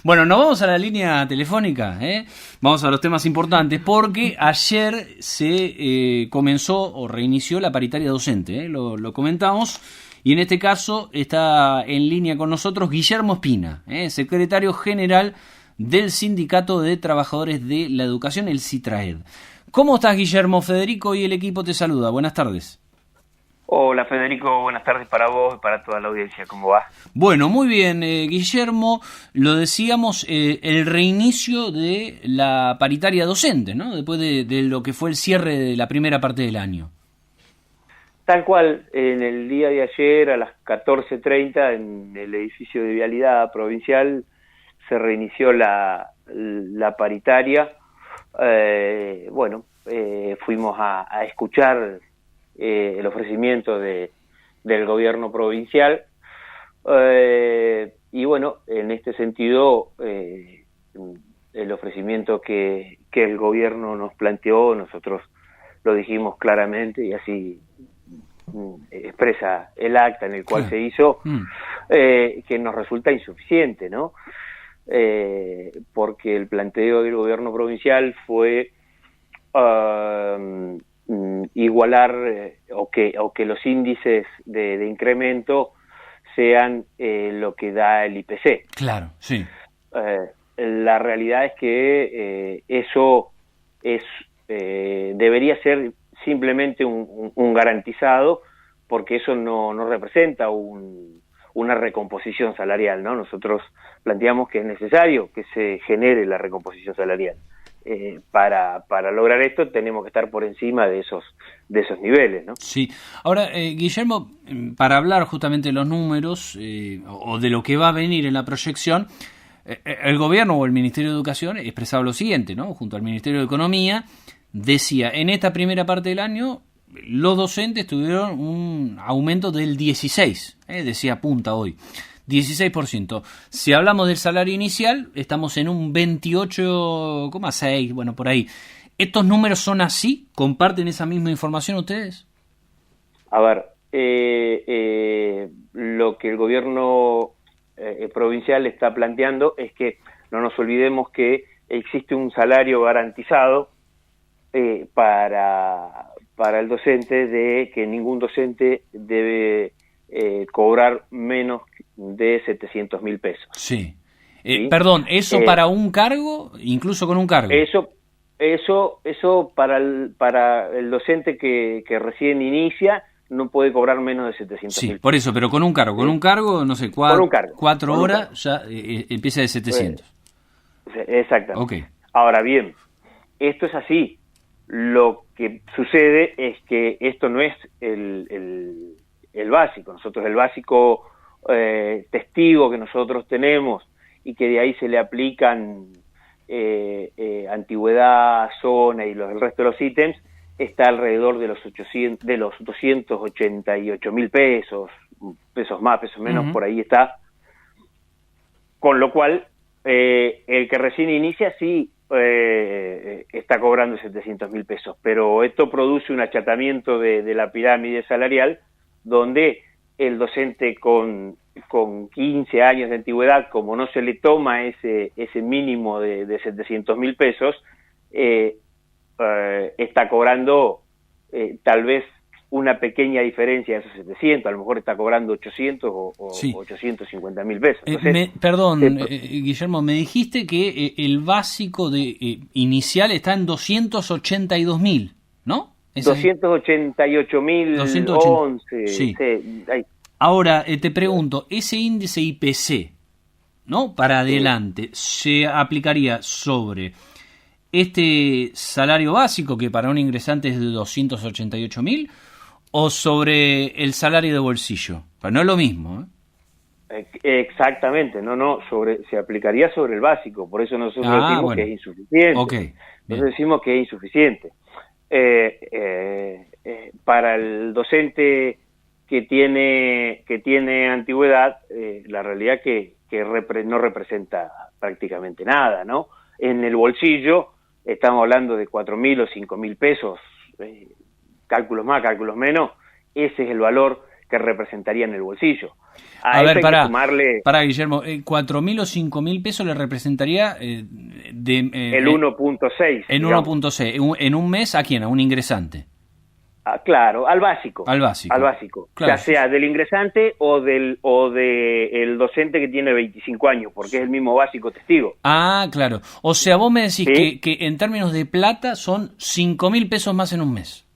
Bueno, nos vamos a la línea telefónica, ¿eh? Vamos a los temas importantes, porque ayer se comenzó o reinició la paritaria docente, ¿eh? Lo comentamos, y en este caso está en línea con nosotros Guillermo Espina, secretario general del Sindicato de Trabajadores de la Educación, el SITRAED. ¿Cómo estás, Guillermo? Federico y el equipo te saluda. Buenas tardes. Hola Federico, buenas tardes para vos y para toda la audiencia, ¿cómo va? Bueno, muy bien, Guillermo, lo decíamos, el reinicio de la paritaria docente, ¿no? Después de lo que fue el cierre de la primera parte del año. Tal cual, en el día de ayer a las 14:30 en el edificio de Vialidad Provincial se reinició la paritaria. Fuimos a escuchar el ofrecimiento del gobierno provincial, y bueno, en este sentido el ofrecimiento que el gobierno nos planteó, nosotros lo dijimos claramente y así expresa el acta en el cual se hizo, que nos resulta insuficiente, ¿no? Porque el planteo del gobierno provincial fue igualar o que los índices de incremento sean lo que da el IPC. Claro, sí. La realidad es que eso debería ser simplemente un garantizado, porque eso no representa una recomposición salarial, ¿no? Nosotros planteamos que es necesario que se genere la recomposición salarial. Para lograr esto tenemos que estar por encima de esos niveles, ¿no? Sí. Ahora, Guillermo, para hablar justamente de los números o de lo que va a venir en la proyección, el gobierno o el Ministerio de Educación expresaba lo siguiente, ¿no? Junto al Ministerio de Economía, decía, en esta primera parte del año los docentes tuvieron un aumento del 16%, decía Punta hoy. 16%. Si hablamos del salario inicial, estamos en un 28,6%, bueno, por ahí. ¿Estos números son así? ¿Comparten esa misma información ustedes? A ver, lo que el gobierno provincial está planteando es que no nos olvidemos que existe un salario garantizado para el docente, de que ningún docente debe cobrar menos de 700.000 pesos. Sí. ¿Sí? Perdón, ¿eso para un cargo? Incluso con un cargo. Eso para el docente que recién inicia no puede cobrar menos de 700.000 pesos. Sí, por eso, pero con un cargo. Con un cargo, no sé, 4 horas ya empieza de 700. Exactamente. Okay. Ahora bien, esto es así. Lo que sucede es que esto no es el básico. Nosotros el básico testigo que nosotros tenemos y que de ahí se le aplican antigüedad, zona y el resto de los ítems, está alrededor de los 288.000 pesos más, pesos menos, por ahí está. Con lo cual, el que recién inicia sí está cobrando 700.000 pesos, pero esto produce un achatamiento de la pirámide salarial, donde el docente con 15 años de antigüedad, como no se le toma ese mínimo de 700.000 pesos, está cobrando tal vez una pequeña diferencia de esos 700, a lo mejor está cobrando 800 o sí. 850.000 pesos. Entonces, Guillermo, me dijiste que el básico inicial está en 282.000, ¿no? 288.011. Sí. Ahora, te pregunto, ese índice IPC, ¿no? Para adelante, ¿se aplicaría sobre este salario básico, que para un ingresante es de 288.000, o sobre el salario de bolsillo? Pues no es lo mismo, ¿eh? Exactamente, se aplicaría sobre el básico, por eso nosotros decimos que es insuficiente. Okay, nosotros decimos que es insuficiente. Para el docente que tiene antigüedad, la realidad que no representa prácticamente nada, ¿no? En el bolsillo estamos hablando de 4.000 o 5.000 pesos, cálculos más, cálculos menos, ese es el valor que representaría en el bolsillo. A ver, para Guillermo, 4.000 o 5.000 pesos le representaría el 1.6. En 1.6. ¿En un mes a quién? ¿A un ingresante? Claro, al básico. Al básico. Claro, ya sea del ingresante o del docente que tiene 25 años, porque es el mismo básico testigo. Ah, claro. O sea, vos me decís, ¿sí?, que en términos de plata son 5.000 pesos más en un mes.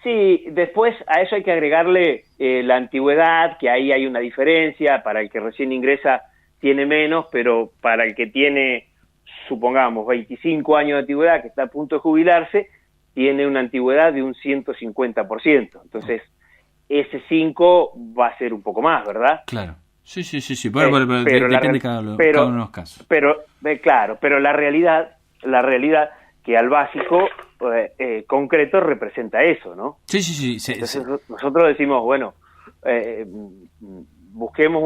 Sí, después a eso hay que agregarle la antigüedad, que ahí hay una diferencia. Para el que recién ingresa tiene menos, pero para el que tiene, supongamos, 25 años de antigüedad, que está a punto de jubilarse, tiene una antigüedad de un 150%. Entonces, ese 5 va a ser un poco más, ¿verdad? Claro. Sí. Pero depende de cada uno de los casos. Claro, pero la realidad que al básico concreto representa eso, ¿no? Sí. Entonces, nosotros decimos, bueno, busquemos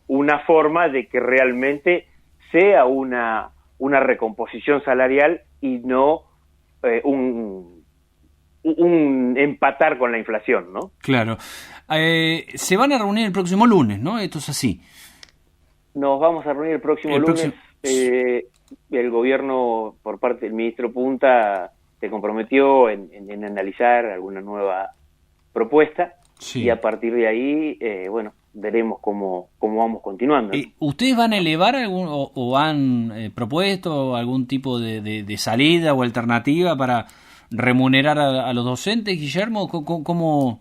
una forma de que realmente sea una recomposición salarial y no un empatar con la inflación, ¿no? Claro. Se van a reunir el próximo lunes, ¿no? Esto es así. Nos vamos a reunir el próximo lunes. El gobierno, por parte del ministro Punta, se comprometió en analizar alguna nueva propuesta, sí, y a partir de ahí, veremos cómo vamos continuando, ¿no? ¿Ustedes van a elevar o han propuesto algún tipo de salida o alternativa para remunerar a los docentes, Guillermo? ¿Cómo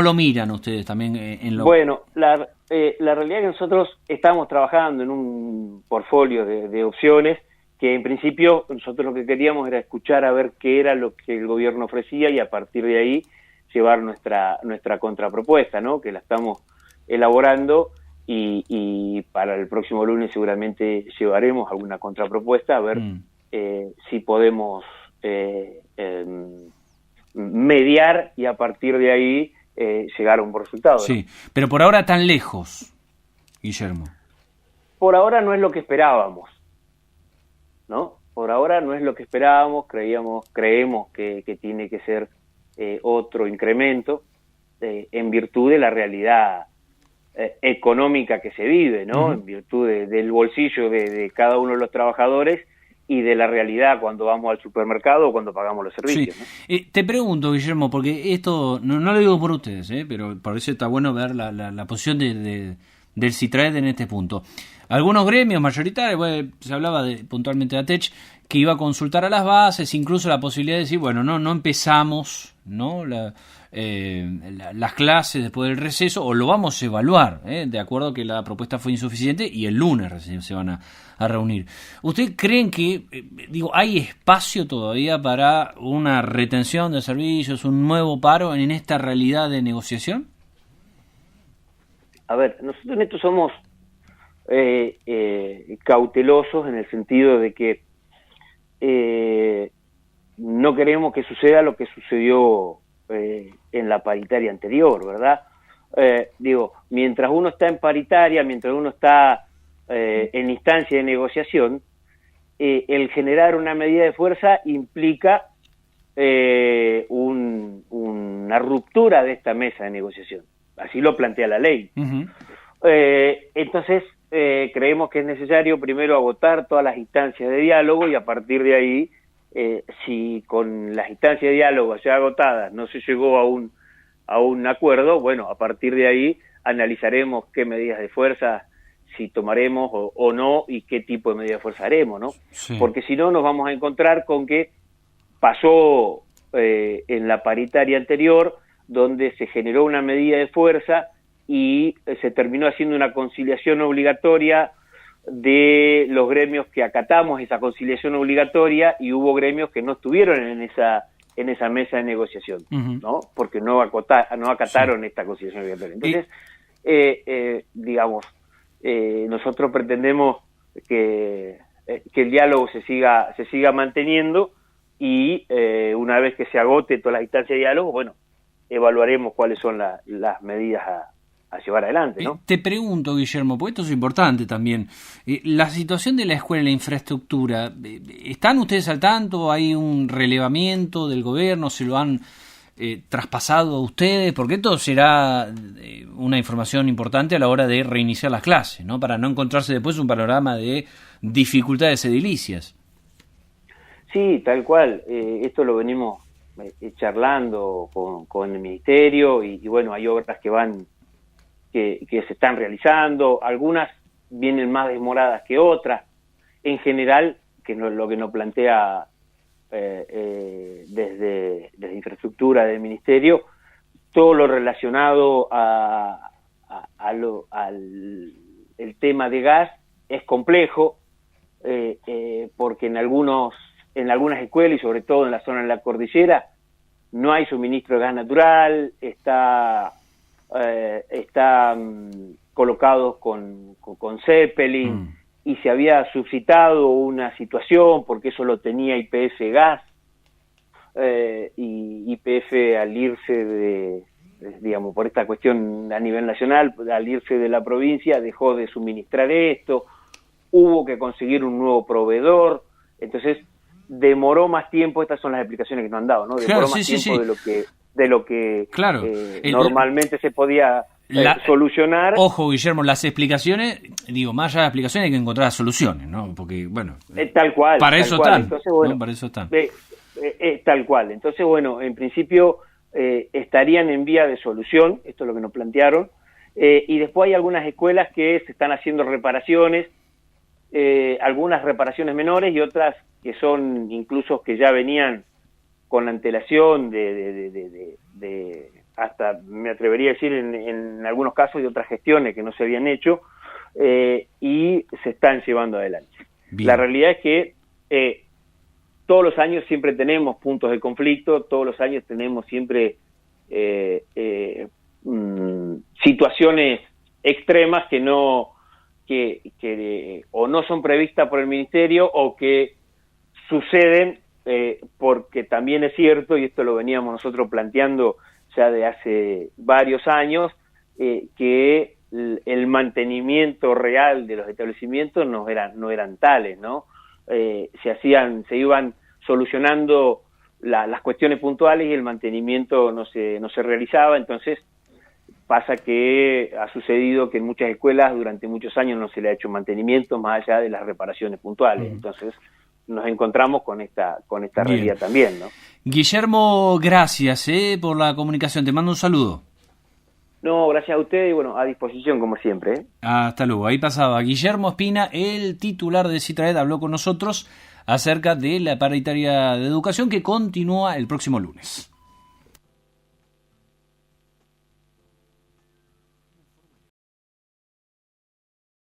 lo miran ustedes también? Bueno, la realidad es que nosotros estamos trabajando en un portfolio de opciones que en principio nosotros lo que queríamos era escuchar a ver qué era lo que el gobierno ofrecía y a partir de ahí llevar nuestra contrapropuesta, ¿no? Que la estamos elaborando y para el próximo lunes seguramente llevaremos alguna contrapropuesta a ver si podemos mediar y a partir de ahí llegar a un buen resultado, ¿no? Sí, pero por ahora tan lejos, Guillermo. Por ahora no es lo que esperábamos, ¿no? Por ahora no es lo que esperábamos, creemos que tiene que ser otro incremento en virtud de la realidad económica que se vive, ¿no? Uh-huh. En virtud del bolsillo de cada uno de los trabajadores y de la realidad cuando vamos al supermercado o cuando pagamos los servicios, sí, ¿no? Te pregunto, Guillermo, porque esto no lo digo por ustedes, pero por eso está bueno ver la posición del CITRAED en este punto. Algunos gremios mayoritarios, se hablaba puntualmente de ATECH, que iba a consultar a las bases, incluso la posibilidad de decir, bueno, no empezamos, ¿no? Las clases después del receso, o lo vamos a evaluar, de acuerdo a que la propuesta fue insuficiente y el lunes recién se van a reunir. ¿Ustedes creen que, hay espacio todavía para una retención de servicios, un nuevo paro en esta realidad de negociación? A ver, nosotros en esto somos cautelosos en el sentido de que no queremos que suceda lo que sucedió en la paritaria anterior, ¿verdad? Mientras uno está en paritaria, mientras uno está en instancia de negociación, el generar una medida de fuerza implica una ruptura de esta mesa de negociación. Así lo plantea la ley. Uh-huh. Entonces, creemos que es necesario primero agotar todas las instancias de diálogo y a partir de ahí, si con las instancias de diálogo ya agotadas no se llegó a un acuerdo, bueno, a partir de ahí analizaremos qué medidas de fuerza si tomaremos o no y qué tipo de medidas de fuerza haremos, ¿no? Sí. Porque si no nos vamos a encontrar con que pasó en la paritaria anterior donde se generó una medida de fuerza y se terminó haciendo una conciliación obligatoria de los gremios que acatamos esa conciliación obligatoria y hubo gremios que no estuvieron en esa mesa de negociación, uh-huh, ¿no? Porque no acataron, sí, esta conciliación obligatoria. Entonces, nosotros pretendemos que el diálogo se siga manteniendo y una vez que se agote todas las instancias de diálogo, bueno, evaluaremos cuáles son las medidas a llevar adelante, ¿no? Te pregunto, Guillermo, porque esto es importante también. La situación de la escuela y la infraestructura, ¿están ustedes al tanto? ¿Hay un relevamiento del gobierno? ¿Se lo han traspasado a ustedes? Porque esto será una información importante a la hora de reiniciar las clases, ¿no? Para no encontrarse después un panorama de dificultades edilicias. Sí, tal cual. Esto lo venimos charlando con el Ministerio y bueno, hay obras que se están realizando, algunas vienen más demoradas que otras. En general, que lo que nos plantea desde infraestructura del Ministerio, todo lo relacionado al el tema de gas es complejo, porque en algunas escuelas y sobre todo en la zona de la cordillera no hay suministro de gas natural, están colocados con Zeppelin, y se había suscitado una situación porque eso lo tenía YPF Gas, y YPF al irse digamos, por esta cuestión a nivel nacional, al irse de la provincia dejó de suministrar esto, hubo que conseguir un nuevo proveedor, entonces demoró más tiempo. Estas son las explicaciones que nos han dado, ¿no? Demoró más tiempo de lo que claro, normalmente se podía solucionar. Ojo, Guillermo, las explicaciones, más allá de las explicaciones hay que encontrar las soluciones, ¿no? Porque, bueno, tal cual. Para tal eso cual. están. Entonces, bueno, ¿no? Para eso están. Tal cual. Entonces, bueno, en principio estarían en vía de solución, esto es lo que nos plantearon, y después hay algunas escuelas que se están haciendo reparaciones, algunas reparaciones menores y otras que son incluso que ya venían con antelación de hasta me atrevería a decir en algunos casos de otras gestiones que no se habían hecho, y se están llevando adelante. Bien. La realidad es que todos los años siempre tenemos puntos de conflicto, todos los años tenemos siempre situaciones extremas que o no son previstas por el Ministerio o que suceden porque también es cierto, y esto lo veníamos nosotros planteando ya de hace varios años, que el mantenimiento real de los establecimientos no eran tales, ¿no? Se iban solucionando las cuestiones puntuales y el mantenimiento no se realizaba. Entonces pasa que ha sucedido que en muchas escuelas durante muchos años no se le ha hecho mantenimiento más allá de las reparaciones puntuales. Entonces nos encontramos con esta realidad también, ¿no? Guillermo, gracias por la comunicación. Te mando un saludo. No, gracias a usted y bueno, a disposición como siempre. Hasta luego. Ahí pasaba Guillermo Espina, el titular de CITRAED, habló con nosotros acerca de la paritaria de educación que continúa el próximo lunes.